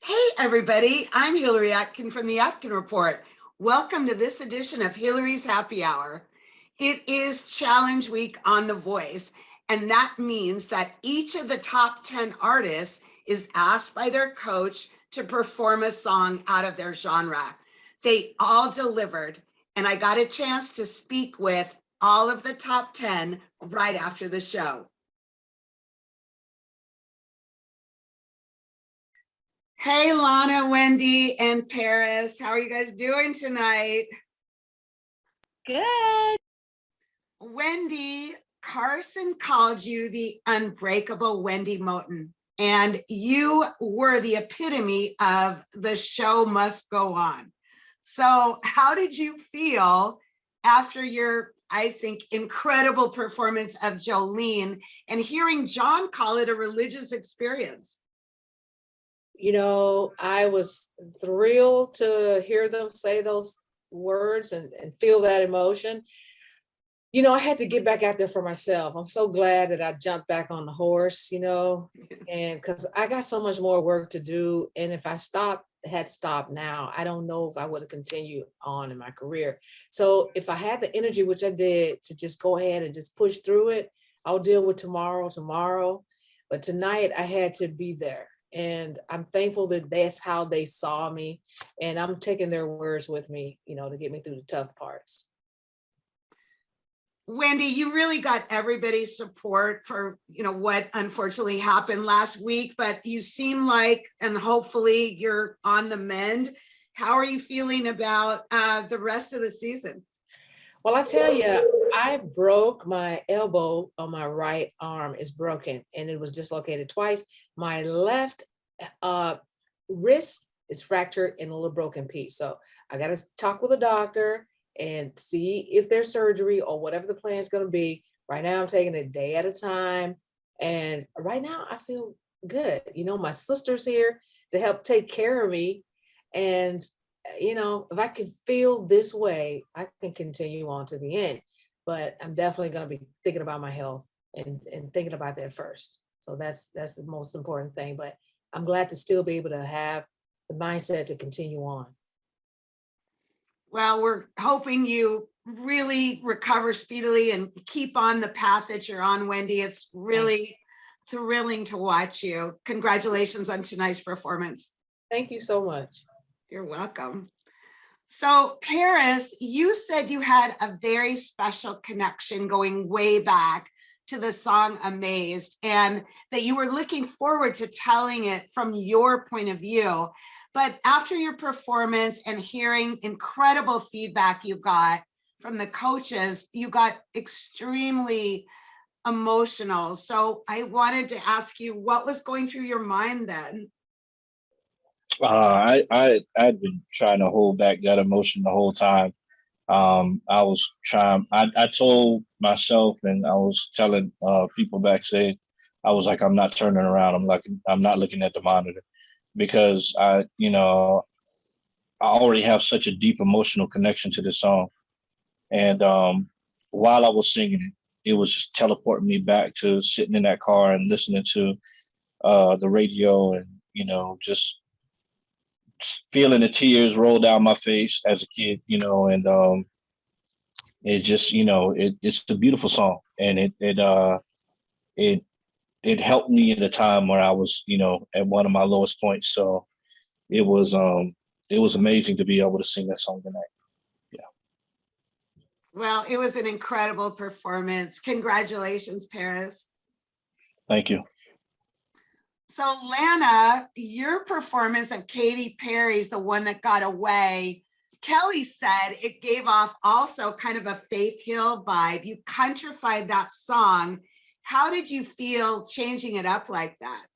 Hey, everybody. I'm Hillary Atkin from the Atkin Report. Welcome to this edition of Hillary's Happy Hour. It is Challenge Week on The Voice, and that means that each of the top 10 artists is asked by their coach to perform a song out of their genre. They all delivered, and I got a chance to speak with all of the top 10 right after the show. Hey, Lana, Wendy, and Paris. How are you guys doing tonight? Good. Wendy, Carson called you the unbreakable Wendy Moten, and you were the epitome of the show must go on. So, how did you feel after your, I think, incredible performance of Jolene and hearing John call it a religious experience? I was thrilled to hear them say those words and feel that emotion. I had to get back out there for myself. I'm so glad that I jumped back on the horse, and because I got so much more work to do. And if I had stopped now, I don't know if I would have continued on in my career. So if I had the energy, which I did, to just go ahead and just push through it, I'll deal with tomorrow. But tonight I had to be there. And I'm thankful that that's how they saw me. And I'm taking their words with me, to get me through the tough parts. Wendy, you really got everybody's support for, what unfortunately happened last week, but you seem like, and hopefully you're on the mend. How are you feeling about the rest of the season? Well, I tell you, I broke my elbow on my right arm is broken and it was dislocated twice. My left wrist is fractured in a little broken piece. So I got to talk with a doctor and see if there's surgery or whatever the plan is going to be. Right now, I'm taking it a day at a time. And right now, I feel good. My sister's here to help take care of me. And, if I can feel this way, I can continue on to the end. But I'm definitely going to be thinking about my health and thinking about that first. So that's the most important thing. But I'm glad to still be able to have the mindset to continue on. Well, we're hoping you really recover speedily and keep on the path that you're on, Wendy. It's really thrilling to watch you. Congratulations on tonight's performance. Thank you so much. You're welcome. So, Paris, you said you had a very special connection going way back to the song Amazed, and that you were looking forward to telling it from your point of view. But after your performance and hearing incredible feedback you got from the coaches, you got extremely emotional. So I wanted to ask you, what was going through your mind then? I'd been trying to hold back that emotion the whole time. I was trying. I told myself, and I was telling people backstage, I was like, I'm not turning around. I'm not looking at the monitor because I already have such a deep emotional connection to this song. And while I was singing it, it was just teleporting me back to sitting in that car and listening to the radio, and just feeling the tears roll down my face as a kid, and it just, it's a beautiful song, and it it helped me at a time where I was, at one of my lowest points. So it was it was amazing to be able to sing that song tonight. Yeah. Well, it was an incredible performance. Congratulations, Paris. Thank you. So, Lana, your performance of Katy Perry's The One That Got Away, Kelly said it gave off also kind of a Faith Hill vibe. You countrified that song. How did you feel changing it up like that?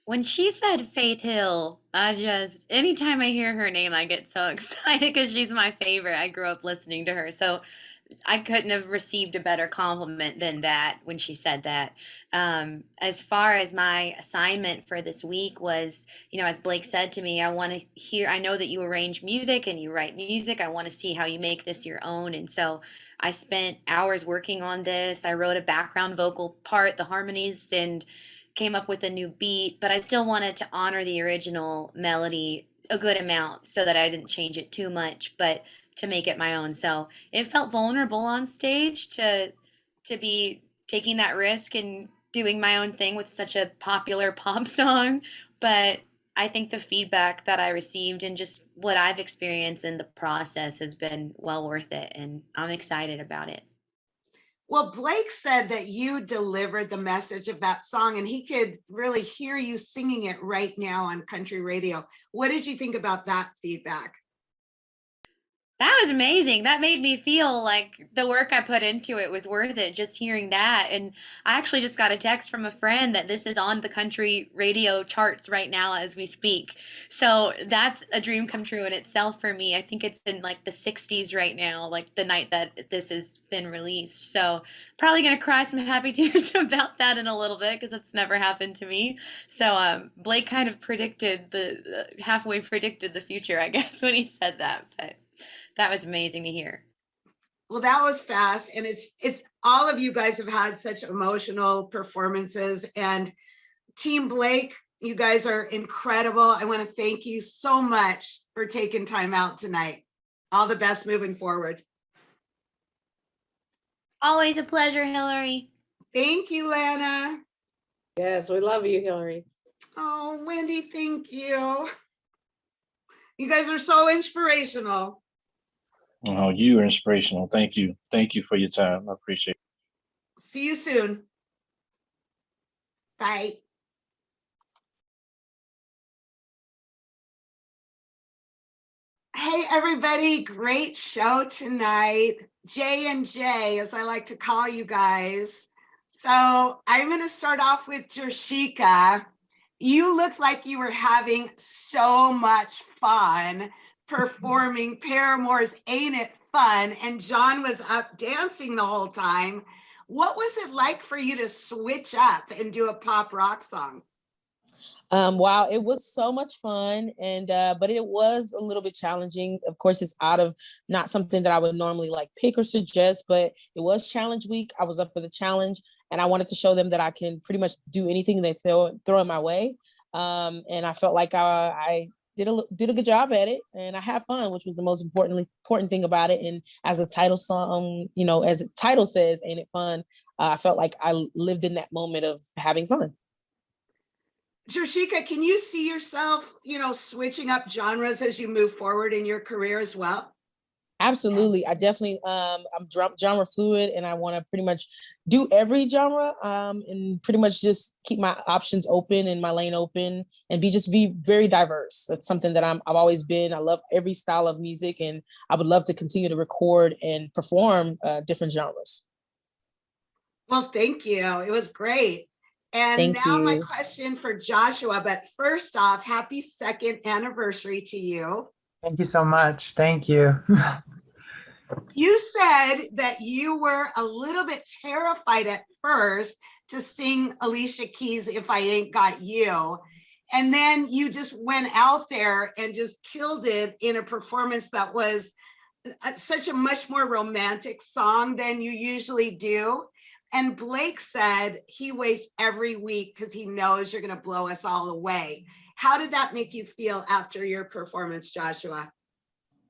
When she said Faith Hill, anytime I hear her name, I get so excited because she's my favorite. I grew up listening to her. So I couldn't have received a better compliment than that when she said that. As far as my assignment for this week was, as Blake said to me, I know that you arrange music and you write music. I want to see how you make this your own. And so I spent hours working on this. I wrote a background vocal part, the harmonies, and came up with a new beat, but I still wanted to honor the original melody a good amount so that I didn't change it too much, but to make it my own. So it felt vulnerable on stage to be taking that risk and doing my own thing with such a popular pop song. But I think the feedback that I received and just what I've experienced in the process has been well worth it, and I'm excited about it. Well, Blake said that you delivered the message of that song and he could really hear you singing it right now on country radio. What did you think about that feedback? That was amazing. That made me feel like the work I put into it was worth it, just hearing that. And I actually just got a text from a friend that this is on the country radio charts right now as we speak. So that's a dream come true in itself for me. I think it's in like the 60s right now, like the night that this has been released. So probably gonna cry some happy tears about that in a little bit because it's never happened to me. So Blake kind of predicted the halfway predicted the future, I guess, when he said that. But that was amazing to hear. Well, that was fast. And it's all of you guys have had such emotional performances. And Team Blake, you guys are incredible. I want to thank you so much for taking time out tonight. All the best moving forward. Always a pleasure, Hillary. Thank you, Lana. Yes, we love you, Hillary. Oh, Wendy, thank you. You guys are so inspirational. Oh, you are inspirational. Thank you. Thank you for your time. I appreciate it. See you soon. Bye. Hey, everybody. Great show tonight. J and J, as I like to call you guys. So I'm going to start off with Jershika. You looked like you were having so much fun performing Paramore's Ain't It Fun, and John was up dancing the whole time. What was it like for you to switch up and do a pop rock song? Wow, it was so much fun, and but it was a little bit challenging. Of course, it's out of not something that I would normally like pick or suggest, but it was challenge week. I was up for the challenge, and I wanted to show them that I can pretty much do anything they throw in my way. And I felt like I did a good job at it, and I had fun, which was the most important thing about it. And as a title song, as the title says, "Ain't it fun?" I felt like I lived in that moment of having fun. Jershika, can you see yourself, switching up genres as you move forward in your career as well? Absolutely. I definitely, I'm genre fluid, and I want to pretty much do every genre, and pretty much just keep my options open and my lane open and be very diverse. That's something that I've always been. I love every style of music, and I would love to continue to record and perform different genres. Well, thank you. It was great. And Thank now my you. question for Joshua, but first off, happy second anniversary to you. Thank you so much. Thank you. You said that you were a little bit terrified at first to sing Alicia Keys' If I Ain't Got You. And then you just went out there and just killed it in a performance that was such a much more romantic song than you usually do. And Blake said he waits every week because he knows you're going to blow us all away. How did that make you feel after your performance, Joshua?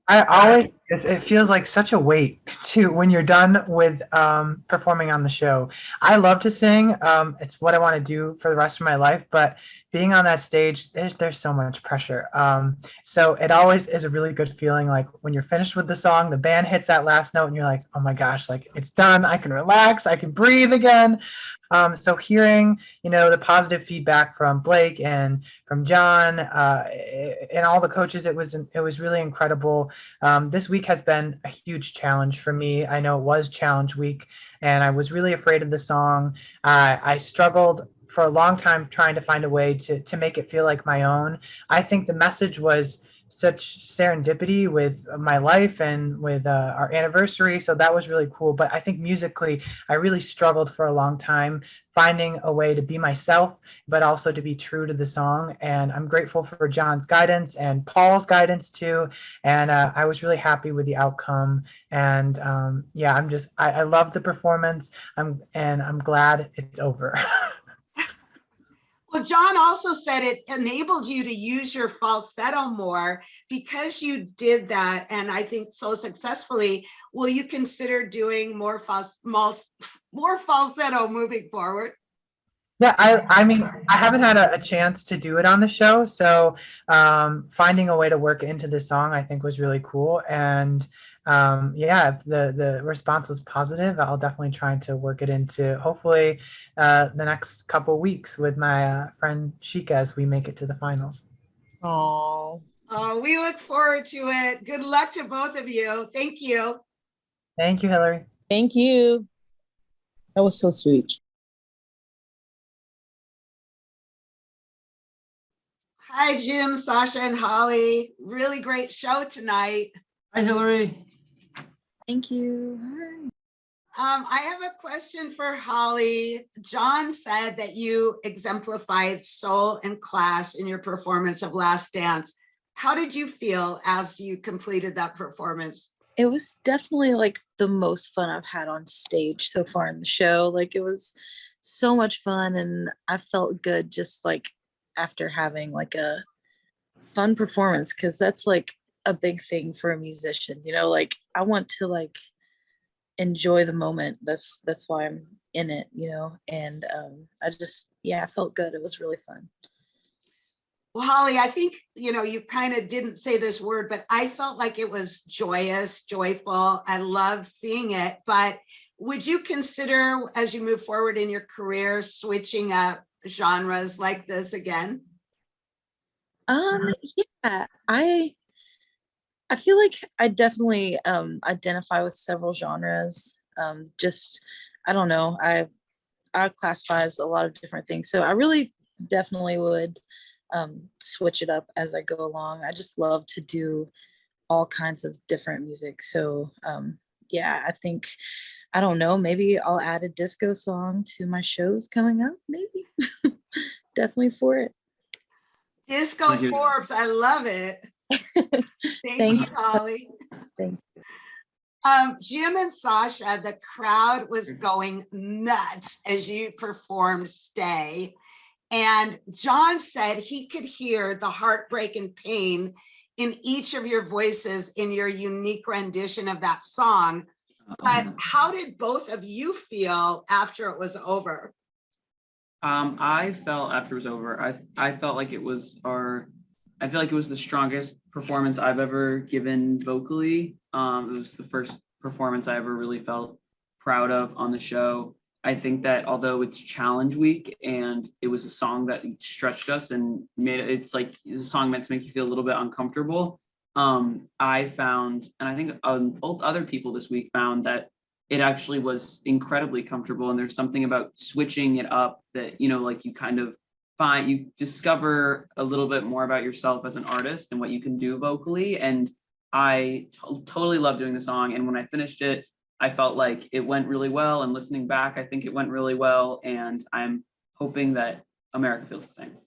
It feels like such a weight to when you're done with performing on the show. I love to sing. It's what I want to do for the rest of my life, but being on that stage, there's so much pressure. So it always is a really good feeling, like when you're finished with the song, the band hits that last note and you're like, oh my gosh, like it's done. I can relax. I can breathe again. So hearing, the positive feedback from Blake and from John and all the coaches, it was really incredible. This week has been a huge challenge for me. I know it was challenge week, and I was really afraid of the song. I struggled for a long time trying to find a way to make it feel like my own. I think the message was such serendipity with my life and with our anniversary. So that was really cool. But I think musically, I really struggled for a long time finding a way to be myself, but also to be true to the song. And I'm grateful for John's guidance and Paul's guidance too. And I was really happy with the outcome. And I love the performance. I'm glad it's over. Well, John also said it enabled you to use your falsetto more because you did that, and I think so successfully. Will you consider doing more falsetto moving forward? Yeah, I mean, I haven't had a chance to do it on the show, so finding a way to work it into the song, I think, was really cool. And yeah, if the response was positive, I'll definitely try to work it into hopefully the next couple weeks with my friend Sheikah as we make it to the finals. Oh, Oh, we look forward to it. Good luck to both of you. Thank you. Thank you, Hillary. thank you. That was so sweet. Hi, Jim, Sasha, and Holly. Really great show tonight. Hi, Hillary. Thank you. I have a question for Holly. John said that you exemplified soul and class in your performance of Last Dance. How did you feel as you completed that performance? It was definitely like the most fun I've had on stage so far in the show. Like it was so much fun, and I felt good just like after having like a fun performance, because that's like a big thing for a musician, you know, like I want to like enjoy the moment. That's why I'm in it, you know. And I felt good. It was really fun. Well, Holly, I think, you kind of didn't say this word, but I felt like it was joyous, joyful. I loved seeing it. But would you consider, as you move forward in your career, switching up genres like this again? Yeah, I feel like I definitely identify with several genres. Just I don't know. I classify as a lot of different things. So I really definitely would switch it up as I go along. I just love to do all kinds of different music. So yeah, I think, I don't know, maybe I'll add a disco song to my shows coming up, maybe. Definitely for it. Disco Thank you. Forbes, I love it. Thank Thank you, you. Holly. Thank you. Jim and Sasha, the crowd was going nuts as you performed Stay. And John said he could hear the heartbreak and pain in each of your voices in your unique rendition of that song. But how did both of you feel after it was over? I felt after it was over, I felt like it was I feel like it was the strongest performance I've ever given vocally. It was the first performance I ever really felt proud of on the show. I think that although it's challenge week and it was a song that stretched us and made it's a song meant to make you feel a little bit uncomfortable. I found, and I think other people this week found, that it actually was incredibly comfortable. And there's something about switching it up that, like you kind of you discover a little bit more about yourself as an artist and what you can do vocally. And I totally love doing the song. And when I finished it, I felt like it went really well. And listening back, I think it went really well. And I'm hoping that America feels the same.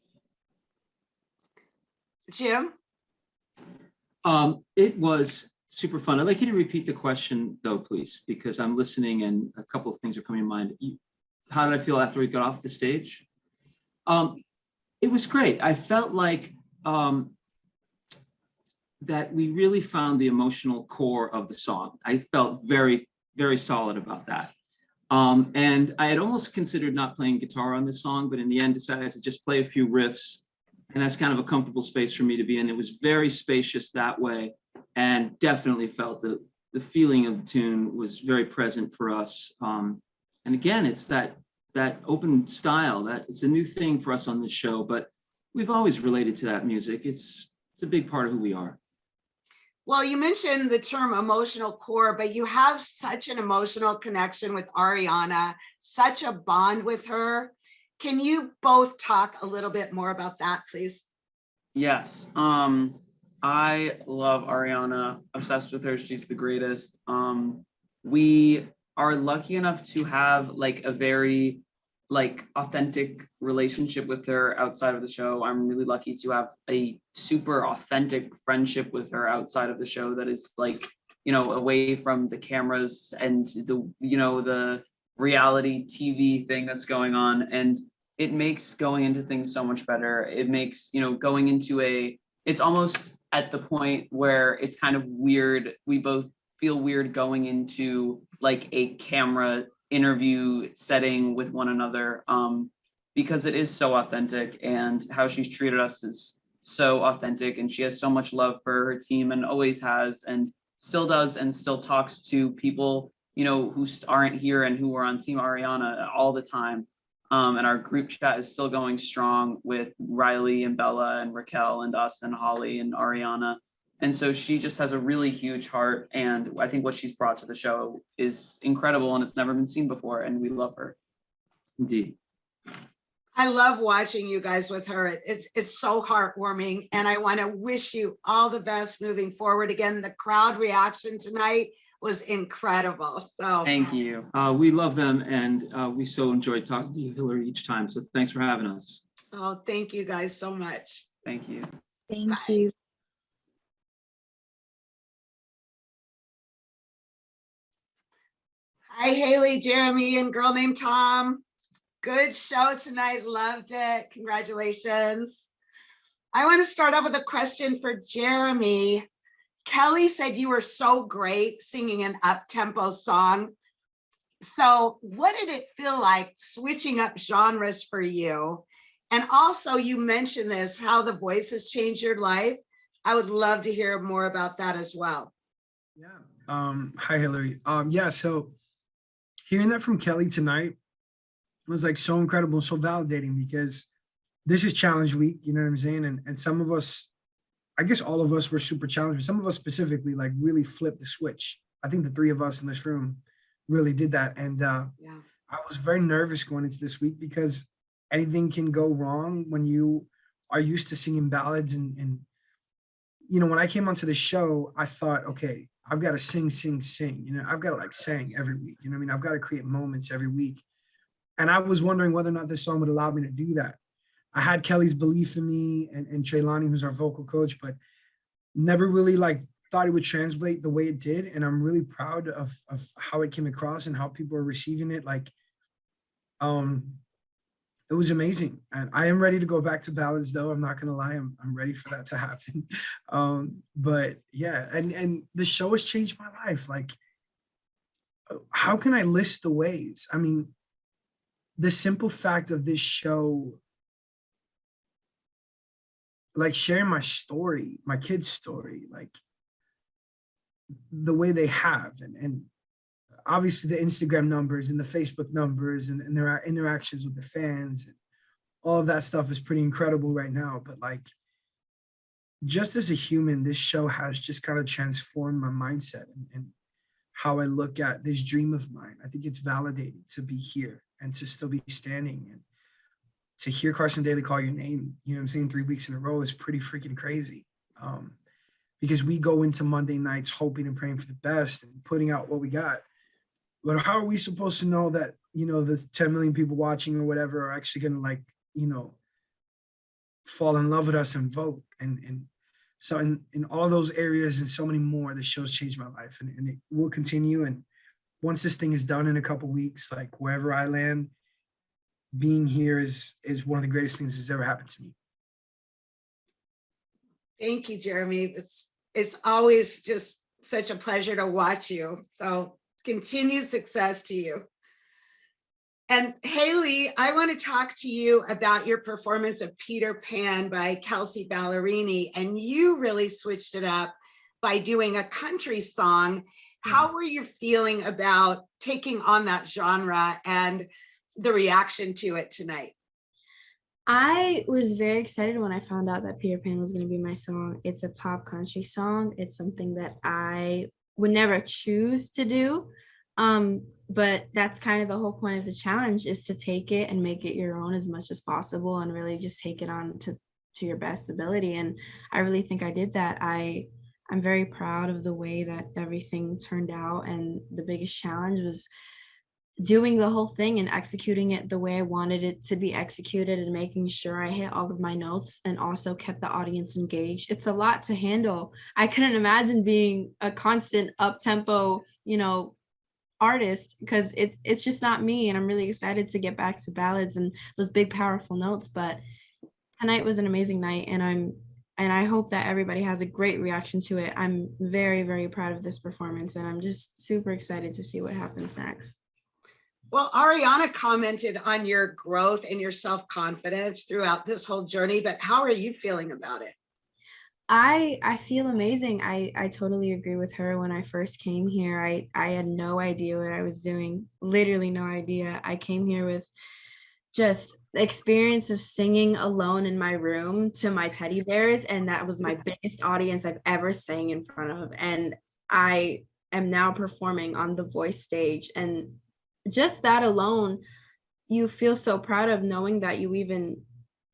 Jim? It was super fun. I'd like you to repeat the question though, please, because I'm listening and a couple of things are coming to mind. How did I feel after we got off the stage? It was great. I felt like that we really found the emotional core of the song. I felt very, very solid about that. And I had almost considered not playing guitar on this song, but in the end decided to just play a few riffs. And that's kind of a comfortable space for me to be in. It was very spacious that way, and definitely felt the feeling of the tune was very present for us. And again, it's that open style, that it's a new thing for us on this show, but we've always related to that music. It's a big part of who we are. Well, you mentioned the term emotional core, but you have such an emotional connection with Ariana, such a bond with her. Can you both talk a little bit more about that, please? Yes. I love Ariana, obsessed with her. She's the greatest. We are lucky enough to have like a very authentic relationship with her outside of the show. I'm really lucky to have a super authentic friendship with her outside of the show that is away from the cameras and the reality TV thing that's going on. And it makes going into things so much better. It makes, going into it's almost at the point where it's kind of weird. We both feel weird going into like a camera interview setting with one another, because it is so authentic, and how she's treated us is so authentic, and she has so much love for her team and always has and still does, and still talks to people, who aren't here and who are on Team Ariana all the time. And our group chat is still going strong with Riley and Bella and Raquel and us and Holly and Ariana. And so she just has a really huge heart. And I think what she's brought to the show is incredible, and it's never been seen before. And we love her. Indeed. I love watching you guys with her. It's so heartwarming, and I want to wish you all the best moving forward. Again, the crowd reaction tonight was incredible. So Thank you. We love them, and we so enjoyed talking to you, Hillary, each time. So thanks for having us. oh, thank you guys so much. Thank you. Thank Bye. you. Hi, Haley, Jeremy, and girl named Tom. Good show tonight. Loved it. Congratulations. I want to start off with a question for Jeremy. Kelly said you were so great singing an up-tempo song. So what did it feel like switching up genres for you? And also you mentioned this, how the voice has changed your life. I would love to hear more about that as well. Yeah. Hi, Hillary. Yeah, so hearing that from Kelly tonight was like so incredible, so validating, because this is challenge week, you know what I'm saying? And some of us, I guess all of us were super challenged, but some of us specifically like really flipped the switch. I think the three of us in this room really did that. And Yeah. I was very nervous going into this week because anything can go wrong when you are used to singing ballads. And when I came onto the show, I thought, okay, I've got to sing. I've got to like sing every week. You know what I mean? I've got to create moments every week. And I was wondering whether or not this song would allow me to do that. I had Kelly's belief in me and Treylani, who's our vocal coach, but never really like thought it would translate the way it did. And I'm really proud of how it came across and how people are receiving it. Like, it was amazing. And I am ready to go back to ballads though. I'm not gonna lie, I'm ready for that to happen. But yeah, and the show has changed my life. Like, how can I list the ways? I mean, the simple fact of this show, like sharing my story, my kids' story, like the way they have, and obviously the Instagram numbers and the Facebook numbers and their interactions with the fans, and all of that stuff is pretty incredible right now. But like, just as a human, this show has just kind of transformed my mindset and how I look at this dream of mine. I think it's validating to be here and to still be standing, and to hear Carson Daly call your name, you know what I'm saying, 3 weeks in a row is pretty freaking crazy. Because we go into Monday nights hoping and praying for the best and putting out what we got. But how are we supposed to know that, the 10 million people watching or whatever are actually going to like, fall in love with us and vote? And so in all those areas and so many more, the show's changed my life, and it will continue. And once this thing is done in a couple weeks, like wherever I land, being here is one of the greatest things that's ever happened to me. Thank you, Jeremy. It's always just such a pleasure to watch you. So continued success to you. And Haley, I want to talk to you about your performance of Peter Pan by Kelsey Ballerini. And you really switched it up by doing a country song. How were you feeling about taking on that genre and the reaction to it tonight? I was very excited when I found out that Peter Pan was going to be my song. It's a pop country song. It's something that I would never choose to do. But that's kind of the whole point of the challenge, is to take it and make it your own as much as possible and really just take it on to your best ability. And I really think I did that. I'm very proud of the way that everything turned out. And the biggest challenge was doing the whole thing and executing it the way I wanted it to be executed, and making sure I hit all of my notes and also kept the audience engaged. It's a lot to handle. I couldn't imagine being a constant up tempo, artist because it's just not me, and I'm really excited to get back to ballads and those big powerful notes. But tonight was an amazing night, and I hope that everybody has a great reaction to it. I'm very, very proud of this performance, and I'm just super excited to see what happens next. Well, Ariana commented on your growth and your self-confidence throughout this whole journey, but how are you feeling about it? I feel amazing. I totally agree with her. When I first came here, I had no idea what I was doing. Literally no idea. I came here with just the experience of singing alone in my room to my teddy bears, and that was my biggest audience I've ever sang in front of. And I am now performing on the Voice stage, and just that alone, you feel so proud of knowing that you even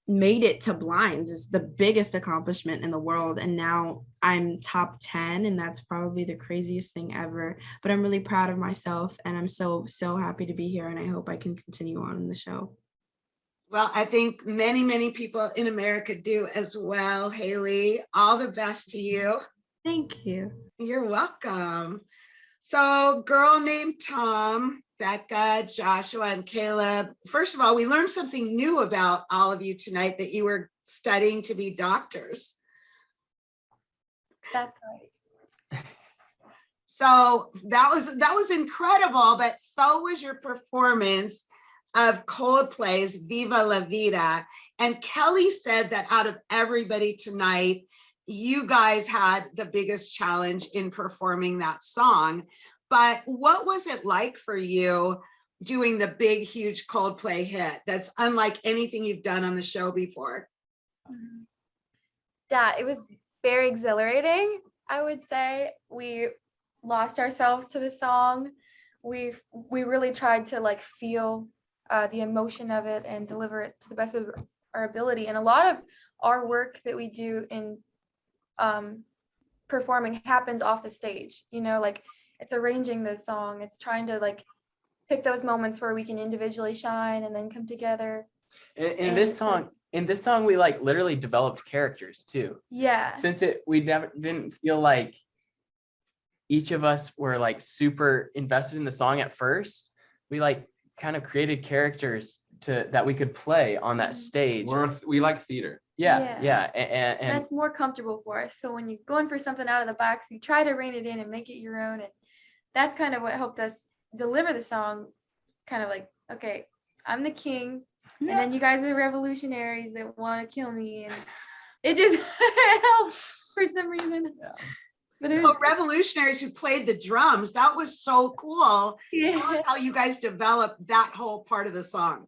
made it to blinds is the biggest accomplishment in the world. And now I'm top 10, and that's probably the craziest thing ever. But I'm really proud of myself, and I'm so happy to be here, and I hope I can continue on in the show. Well, I think many people in America do as well. Haley, all the best to you. Thank you. You're welcome. So, Girl Named Tom, Becca, Joshua, and Caleb. First of all, we learned something new about all of you tonight, that you were studying to be doctors. That's right. So that was incredible, but so was your performance of Coldplay's Viva La Vida. And Kelly said that out of everybody tonight, you guys had the biggest challenge in performing that song. But what was it like for you doing the big, huge Coldplay hit that's unlike anything you've done on the show before? Yeah, it was very exhilarating, I would say. We lost ourselves to the song. We really tried to like feel the emotion of it and deliver it to the best of our ability. And a lot of our work that we do in performing happens off the stage, you know, like it's arranging the song. It's trying to like pick those moments where we can individually shine and then come together. In this song, we like literally developed characters too. Yeah. Since we didn't feel like each of us were like super invested in the song at first, we like kind of created characters that we could play on that stage. We like theater. Yeah. And that's more comfortable for us. So when you're going for something out of the box, you try to rein it in and make it your own. And that's kind of what helped us deliver the song, kind of like, okay, I'm the king. Yeah. And then you guys are revolutionaries that want to kill me. And it just helps for some reason. Yeah. But it was, revolutionaries who played the drums, that was so cool. Yeah. Tell us how you guys developed that whole part of the song.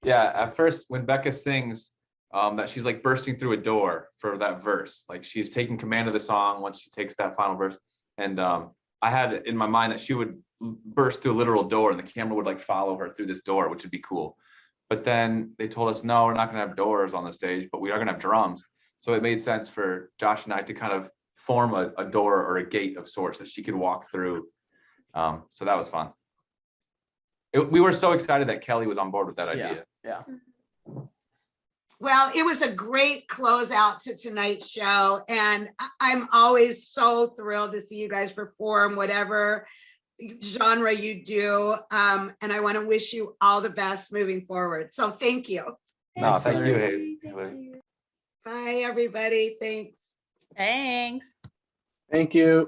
Yeah, at first when Becca sings that she's like bursting through a door for that verse, like she's taking command of the song once she takes that final verse. And I had in my mind that she would burst through a literal door and the camera would like follow her through this door, which would be cool. But then they told us, no, we're not gonna have doors on the stage, but we are gonna have drums. So it made sense for Josh and I to kind of form a door or a gate of sorts that she could walk through. So that was fun. We were so excited that Kelly was on board with that idea. Yeah. Well, it was a great closeout to tonight's show, and I'm always so thrilled to see you guys perform whatever genre you do, and I want to wish you all the best moving forward. So thank you. No, thank you, Haley. Bye, everybody. Thanks. Thanks. Thank you.